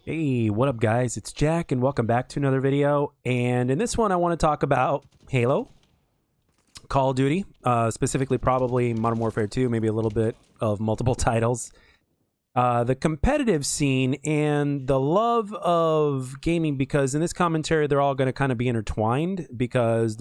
Hey, what up guys? It's Jack and welcome back to another video. And in this one I want to talk about Halo, Call of Duty, specifically probably Modern Warfare 2, maybe a little bit of multiple titles. The competitive scene and the love of gaming, because in this commentary they're all going to kind of be intertwined, because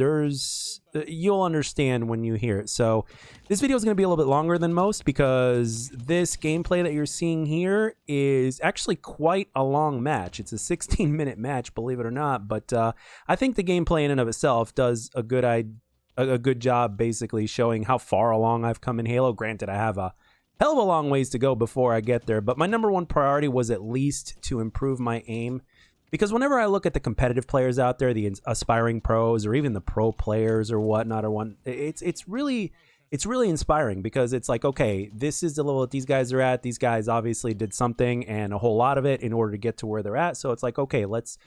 you'll understand when you hear it. So this video is going to be a little bit longer than most, because this gameplay that you're seeing here is actually quite a long match. It's a 16-minute match, believe it or not, but I think the gameplay in and of itself does a good job basically showing how far along I've come in Halo. Granted, I have a hell of a long ways to go before I get there, but my number one priority was at least to improve my aim, because whenever I look at the competitive players out there, the aspiring pros, or even the pro players or whatnot, it's really inspiring, because it's like, okay, this is the level that these guys are at. These guys obviously did something, and a whole lot of it, in order to get to where they're at. So it's like, okay, let's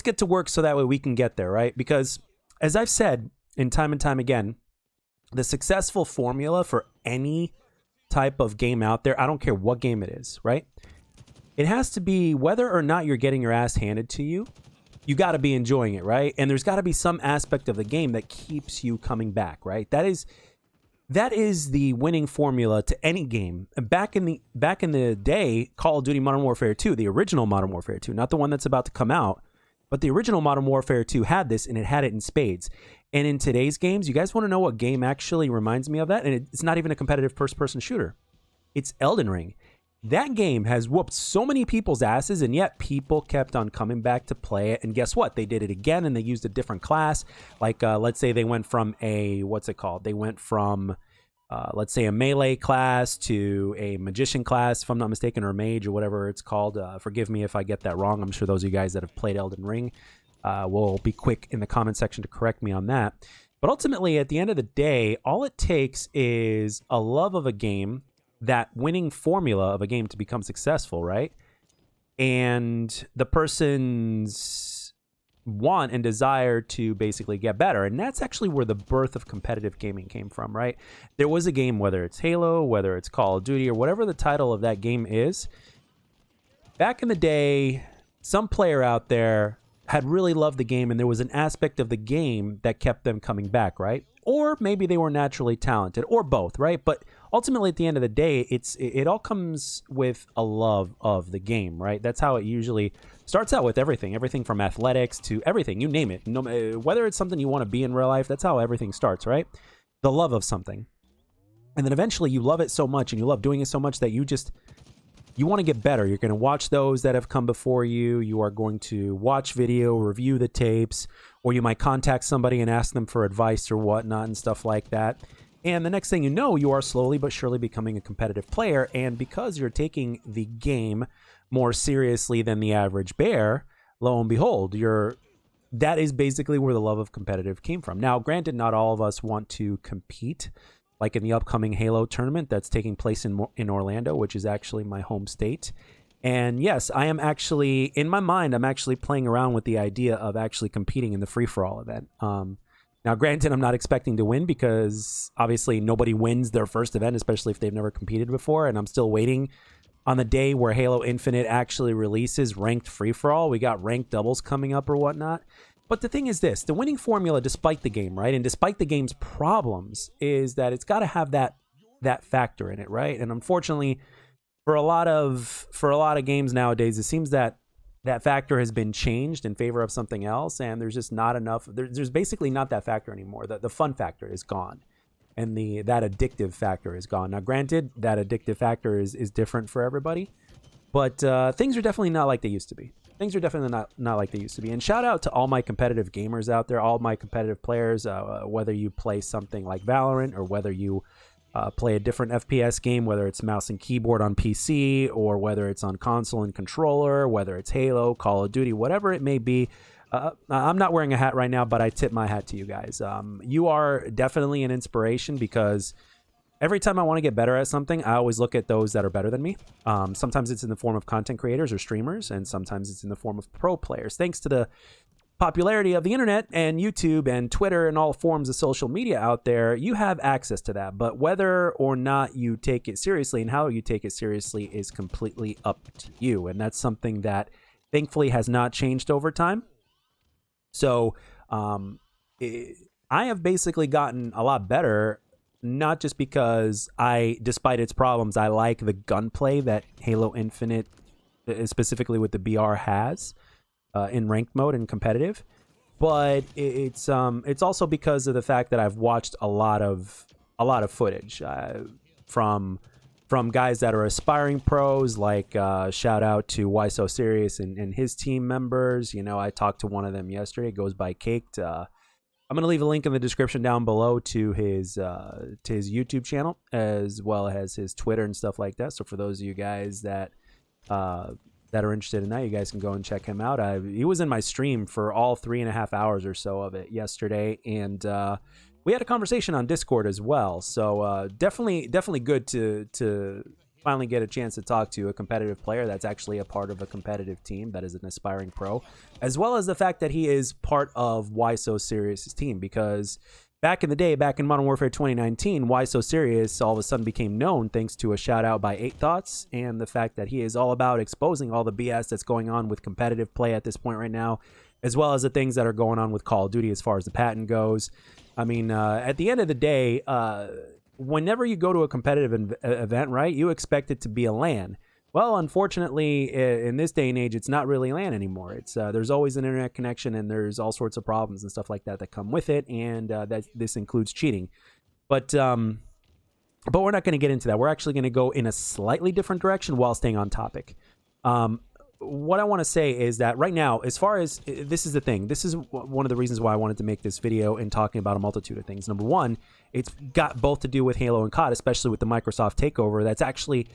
get to work so that way we can get there, right? Because as I've said in time and time again, the successful formula for any type of game out there, I don't care what game it is, right? It has to be, whether or not you're getting your ass handed to you, you got to be enjoying it, right? And there's got to be some aspect of the game that keeps you coming back, right? That is the winning formula to any game. Back in the day, Call of Duty Modern Warfare 2, the original Modern Warfare 2, not the one that's about to come out, but the original Modern Warfare 2 had this, and it had it in spades. And in today's games, you guys want to know what game actually reminds me of that? And it's not even a competitive first-person shooter. It's Elden Ring. That game has whooped so many people's asses, and yet people kept on coming back to play it. And guess what? They did it again, and they used a different class. Like, let's say they went from let's say a melee class to a magician class, if I'm not mistaken, or a mage, or whatever it's called. Forgive me if I get that wrong. I'm sure those of you guys that have played Elden Ring will be quick in the comment section to correct me on that. But ultimately, at the end of the day, all it takes is a love of a game, that winning formula of a game to become successful, right? And the person's want and desire to basically get better. And that's actually where the birth of competitive gaming came from, right? There was a game, whether it's Halo, whether it's Call of Duty, or whatever the title of that game is, back in the day, some player out there had really loved the game, and there was an aspect of the game that kept them coming back, right? Or maybe they were naturally talented, or both, right? But ultimately, at the end of the day, it all comes with a love of the game, right? That's how it usually starts out, with everything from athletics to everything, you name it. Whether it's something you want to be in real life, that's how everything starts, right? The love of something. And then eventually you love it so much, and you love doing it so much, that you want to get better. You're going to watch those that have come before you. You are going to watch video, review the tapes, or you might contact somebody and ask them for advice or whatnot and stuff like that. And the next thing you know, you are slowly but surely becoming a competitive player. And because you're taking the game more seriously than the average bear, lo and behold, that is basically where the love of competitive came from. Now, granted, not all of us want to compete, like in the upcoming Halo tournament that's taking place in Orlando, which is actually my home state. And yes, I am actually, in my mind, I'm actually playing around with the idea of actually competing in the free-for-all event. Now, granted, I'm not expecting to win, because obviously nobody wins their first event, especially if they've never competed before. And I'm still waiting on the day where Halo Infinite actually releases ranked free-for-all. We got ranked doubles coming up or whatnot. But the thing is this, the winning formula, despite the game, right, and despite the game's problems, is that it's got to have that factor in it, right? And unfortunately, for a lot of games nowadays, it seems that factor has been changed in favor of something else, and there's just not enough. There's basically not that factor anymore. The fun factor is gone, and that addictive factor is gone. Now, granted, that addictive factor is different for everybody, but things are definitely not like they used to be. Things are definitely not like they used to be. And shout out to all my competitive gamers out there, all my competitive players, whether you play something like Valorant, or whether you play a different FPS game, whether it's mouse and keyboard on PC, or whether it's on console and controller, whether it's Halo, Call of Duty, whatever it may be. I'm not wearing a hat right now, but I tip my hat to you guys. You are definitely an inspiration, because every time I want to get better at something, I always look at those that are better than me. Sometimes it's in the form of content creators or streamers, and sometimes it's in the form of pro players. Thanks to the popularity of the internet and YouTube and Twitter and all forms of social media out there, you have access to that. But whether or not you take it seriously and how you take it seriously is completely up to you. And that's something that thankfully has not changed over time. So I have basically gotten a lot better, not just because despite its problems, I like the gunplay that Halo Infinite, specifically with the BR, has in ranked mode and competitive, but it's also because of the fact that I've watched a lot of footage from guys that are aspiring pros, like shout out to Why So Serious and his team members. I talked to one of them yesterday. It goes by Caked. I'm going to leave a link in the description down below to his YouTube channel, as well as his Twitter and stuff like that. So for those of you guys that are interested in that, you guys can go and check him out. He was in my stream for all 3.5 hours or so of it yesterday, and we had a conversation on Discord as well. So definitely good to finally get a chance to talk to a competitive player that's actually a part of a competitive team that is an aspiring pro, as well as the fact that he is part of Why So Serious' team. Because back in the day, back in Modern Warfare 2019, Why So Serious all of a sudden became known thanks to a shout out by 8Thoughts and the fact that he is all about exposing all the BS that's going on with competitive play at this point right now, as well as the things that are going on with Call of Duty as far as the patent goes. I mean, at the end of the day, whenever you go to a competitive event, right, you expect it to be a LAN. Well, unfortunately, in this day and age, it's not really LAN anymore. It's there's always an internet connection, and there's all sorts of problems and stuff like that come with it, and this includes cheating. But we're not going to get into that. We're actually going to go in a slightly different direction while staying on topic. What I want to say is that right now, as far as this is the thing, this is one of the reasons why I wanted to make this video and talking about a multitude of things. Number one, it's got both to do with Halo and COD, especially with the Microsoft takeover. That's actually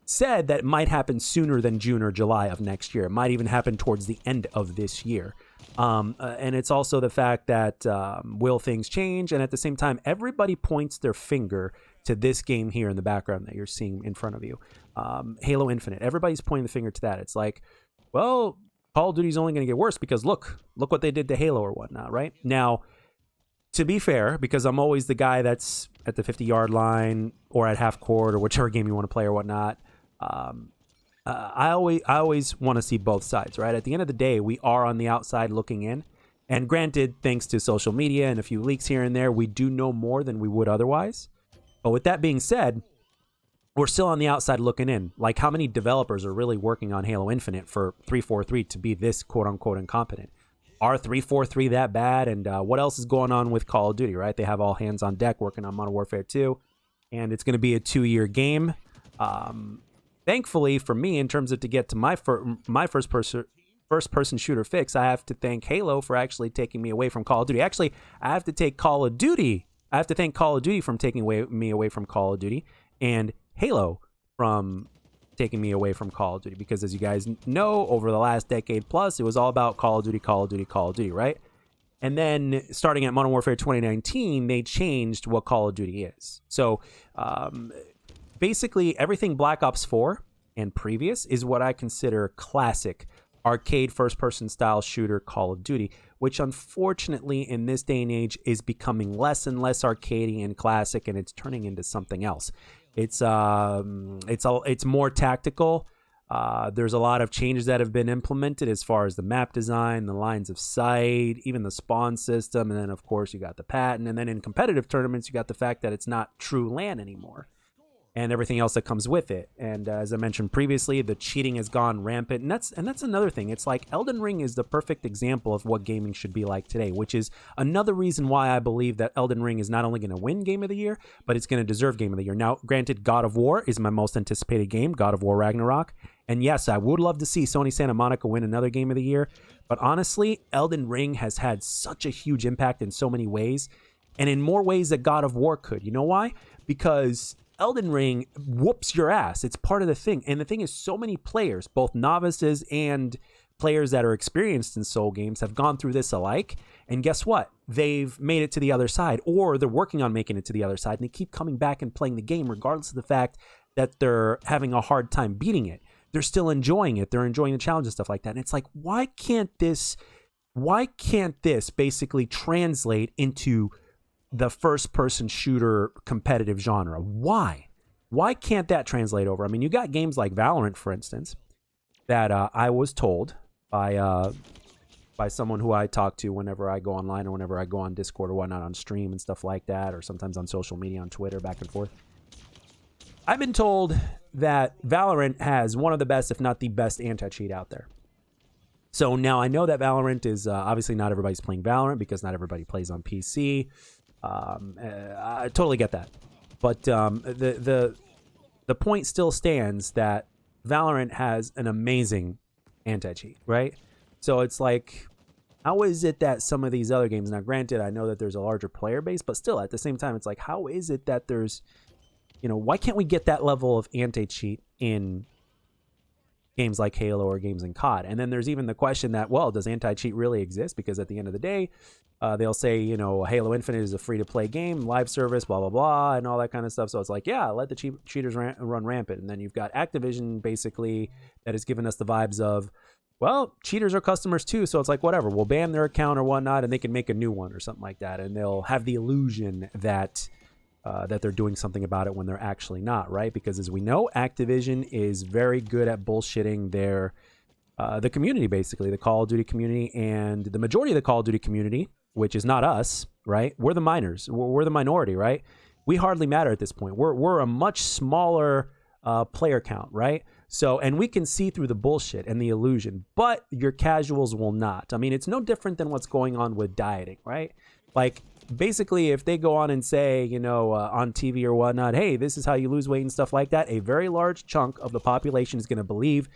said that it might happen sooner than June or July of next year. It might even happen towards the end of this year. And it's also the fact that will things change? And at the same time, everybody points their finger to this game here in the background that you're seeing in front of you. Halo Infinite. Everybody's pointing the finger to that. It's like, well, Call of Duty's only going to get worse because look what they did to Halo or whatnot, right? Now, to be fair, because I'm always the guy that's at the 50-yard line or at half court or whichever game you want to play or whatnot, I always want to see both sides, right? At the end of the day, we are on the outside looking in. And granted, thanks to social media and a few leaks here and there, we do know more than we would otherwise. But with that being said, we're still on the outside looking in. Like, how many developers are really working on Halo Infinite for 343 to be this quote-unquote incompetent? Are 343 that bad? And what else is going on with Call of Duty, right? They have all hands on deck working on Modern Warfare 2, and it's going to be a 2-year game. Thankfully for me, in terms of to get to my first-person shooter fix, I have to thank Halo for actually taking me away from Call of Duty. Actually, I have to thank Call of Duty from taking me away from Call of Duty, and Halo from taking me away from Call of Duty, because as you guys know, over the last decade plus, it was all about Call of Duty, right? And then starting at Modern Warfare 2019, they changed what Call of Duty is. So basically everything Black Ops 4 and previous is what I consider classic arcade first-person style shooter Call of Duty, which unfortunately in this day and age is becoming less and less arcadey and classic, and it's turning into something else. It's more tactical. There's a lot of changes that have been implemented as far as the map design, the lines of sight, even the spawn system, and then of course you got the patent, and then in competitive tournaments you got the fact that it's not true LAN anymore, and everything else that comes with it. And as I mentioned previously, the cheating has gone rampant, and that's another thing. It's like Elden Ring is the perfect example of what gaming should be like today, which is another reason why I believe that Elden Ring is not only going to win Game of the Year, but it's going to deserve Game of the Year. Now, granted, God of War is my most anticipated game, God of War Ragnarok, and yes, I would love to see Sony Santa Monica win another Game of the Year, but honestly, Elden Ring has had such a huge impact in so many ways, and in more ways that God of War could. You know why? Because Elden Ring whoops your ass. It's part of the thing. And the thing is, so many players, both novices and players that are experienced in Soul games, have gone through this alike. And guess what? They've made it to the other side, or they're working on making it to the other side. And they keep coming back and playing the game, regardless of the fact that they're having a hard time beating it. They're still enjoying it. They're enjoying the challenge and stuff like that. And it's like, why can't this basically translate into the first-person shooter competitive genre? Why can't that translate over? I mean, you got games like Valorant, for instance, that I was told by someone who I talk to whenever I go online or whenever I go on Discord or whatnot on stream and stuff like that, or sometimes on social media, on Twitter, back and forth. I've been told that Valorant has one of the best, if not the best, anti-cheat out there. So now I know that Valorant is obviously not everybody's playing Valorant because not everybody plays on PC. I totally get that, but the point still stands that Valorant has an amazing anti-cheat, right? So it's like, how is it that some of these other games, now granted, I know that there's a larger player base, but still at the same time, it's like, how is it that there's, why can't we get that level of anti-cheat in games like Halo or games in COD? And then there's even the question that, well, does anti-cheat really exist? Because at the end of the day, they'll say, Halo Infinite is a free-to-play game, live service, blah, blah, blah, and all that kind of stuff. So it's like, yeah, let the cheaters run rampant. And then you've got Activision, basically, that has given us the vibes of, well, cheaters are customers too, so it's like, whatever, we'll ban their account or whatnot, and they can make a new one or something like that, and they'll have the illusion that that they're doing something about it when they're actually not, right? Because as we know, Activision is very good at bullshitting their the community, basically, the Call of Duty community, and the majority of the Call of Duty community, which is not us, right? We're the minors, we're the minority, right? We hardly matter at this point. We're a much smaller player count, right? So, and we can see through the bullshit and the illusion, but your casuals will not. I mean, it's no different than what's going on with dieting, right? Like, basically, if they go on and say, on TV or whatnot, hey, this is how you lose weight and stuff like that, a very large chunk of the population is going to believe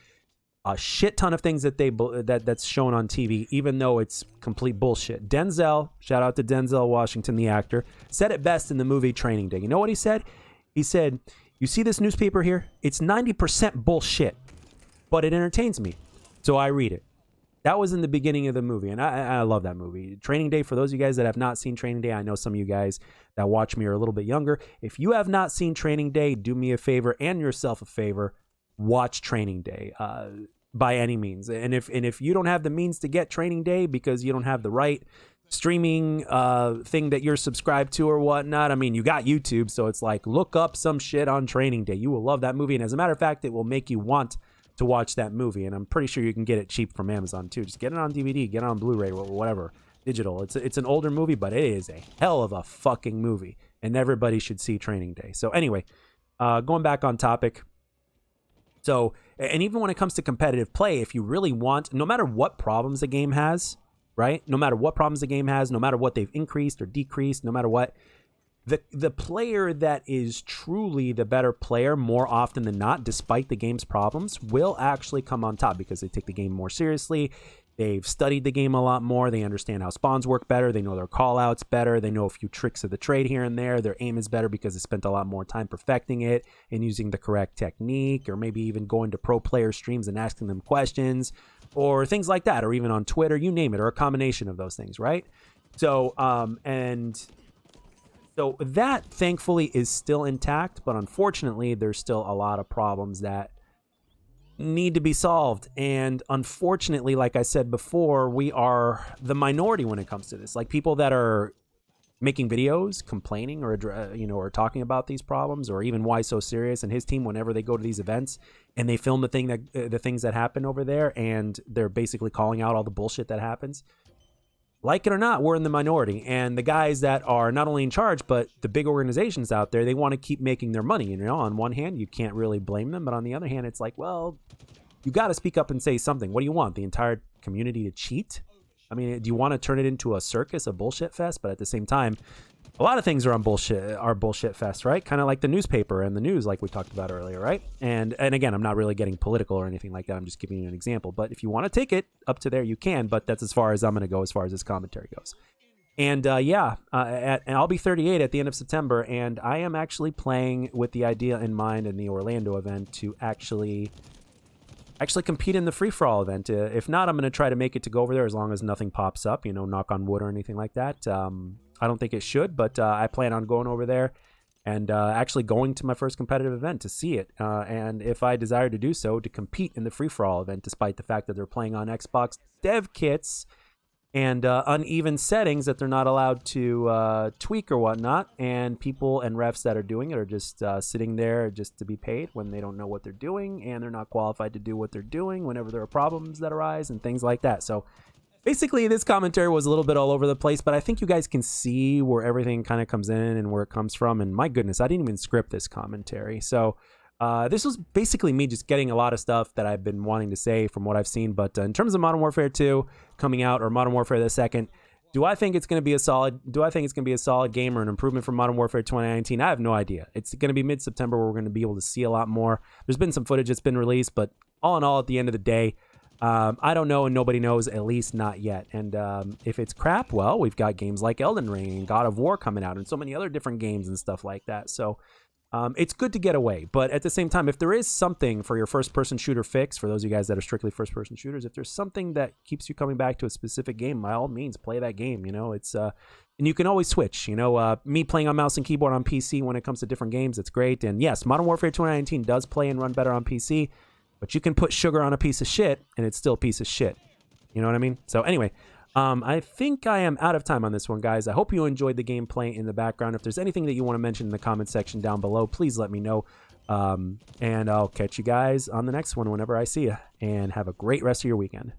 a shit ton of things that that's shown on TV, even though it's complete bullshit. Denzel, shout out to Denzel Washington, the actor, said it best in the movie Training Day. You know what he said? He said, you see this newspaper here? It's 90% bullshit, but it entertains me, so I read it. That was in the beginning of the movie, and I love that movie. Training Day, for those of you guys that have not seen Training Day, I know some of you guys that watch me are a little bit younger. If you have not seen Training Day, do me a favor and yourself a favor, watch Training Day by any means. And if you don't have the means to get Training Day because you don't have the right streaming thing that you're subscribed to or whatnot, I mean, you got YouTube, so it's like, look up some shit on Training Day. You will love that movie, and as a matter of fact, it will make you want to watch that movie, and I'm pretty sure you can get it cheap from Amazon too. Just get it on DVD, get it on Blu-ray, or whatever, digital. It's an older movie, but it is a hell of a fucking movie, and everybody should see Training Day. So anyway, going back on topic. So, and even when it comes to competitive play, if you really want, no matter what problems a game has, right? No matter what problems the game has, no matter what they've increased or decreased, no matter what, the player that is truly the better player more often than not, despite the game's problems, will actually come on top because they take the game more seriously. They've studied the game a lot more. They understand how spawns work better. They know their call-outs better. They know a few tricks of the trade here and there. Their aim is better because they spent a lot more time perfecting it and using the correct technique, or maybe even going to pro player streams and asking them questions or things like that, or even on Twitter, you name it, or a combination of those things, right? So, so that thankfully is still intact, but unfortunately, there's still a lot of problems that need to be solved. And unfortunately, like I said before, we are the minority when it comes to this. Like, people that are making videos complaining or or talking about these problems, or even Why So Serious and his team, whenever they go to these events and they film the things that happen over there, and they're basically calling out all the bullshit that happens. Like it or not, we're in the minority, and the guys that are not only in charge, but the big organizations out there, they want to keep making their money. On one hand, you can't really blame them, but on the other hand, it's like, well, you got to speak up and say something. What do you want? The entire community to cheat? I mean, do you want to turn it into a circus, a bullshit fest? But at the same time, a lot of things are bullshit fest, right? Kind of like the newspaper and the news, like we talked about earlier, right? And again, I'm not really getting political or anything like that. I'm just giving you an example. But if you want to take it up to there, you can. But that's as far as I'm going to go as far as this commentary goes. And and I'll be 38 at the end of September, and I am actually playing with the idea in mind in the Orlando event to actually compete in the free-for-all event. If not, I'm going to try to make it to go over there as long as nothing pops up, knock on wood or anything like that. I don't think it should, but I plan on going over there and actually going to my first competitive event to see it. And if I desire to do so, to compete in the free-for-all event, despite the fact that they're playing on Xbox dev kits and uneven settings that they're not allowed to tweak or whatnot. And people and refs that are doing it are just sitting there just to be paid when they don't know what they're doing, and they're not qualified to do what they're doing whenever there are problems that arise and things like that. So basically, this commentary was a little bit all over the place, but I think you guys can see where everything kind of comes in and where it comes from. And my goodness, I didn't even script this commentary. So this was basically me just getting a lot of stuff that I've been wanting to say from what I've seen. But in terms of Modern Warfare 2 coming out, or Modern Warfare the second, do I think it's going to be a solid game or an improvement from Modern Warfare 2019? I have no idea. It's going to be mid-September where we're going to be able to see a lot more. There's been some footage that's been released, but all in all, at the end of the day, I don't know, and nobody knows, at least not yet. And if it's crap, well, we've got games like Elden Ring and God of War coming out and so many other different games and stuff like that. So it's good to get away. But at the same time, if there is something for your first-person shooter fix, for those of you guys that are strictly first-person shooters, if there's something that keeps you coming back to a specific game, by all means, play that game. It's and you can always switch. Me playing on mouse and keyboard on PC when it comes to different games, it's great. And yes, Modern Warfare 2019 does play and run better on PC, but you can put sugar on a piece of shit, and it's still a piece of shit. You know what I mean? So anyway, I think I am out of time on this one, guys. I hope you enjoyed the gameplay in the background. If there's anything that you want to mention in the comment section down below, please let me know. And I'll catch you guys on the next one whenever I see you. And have a great rest of your weekend.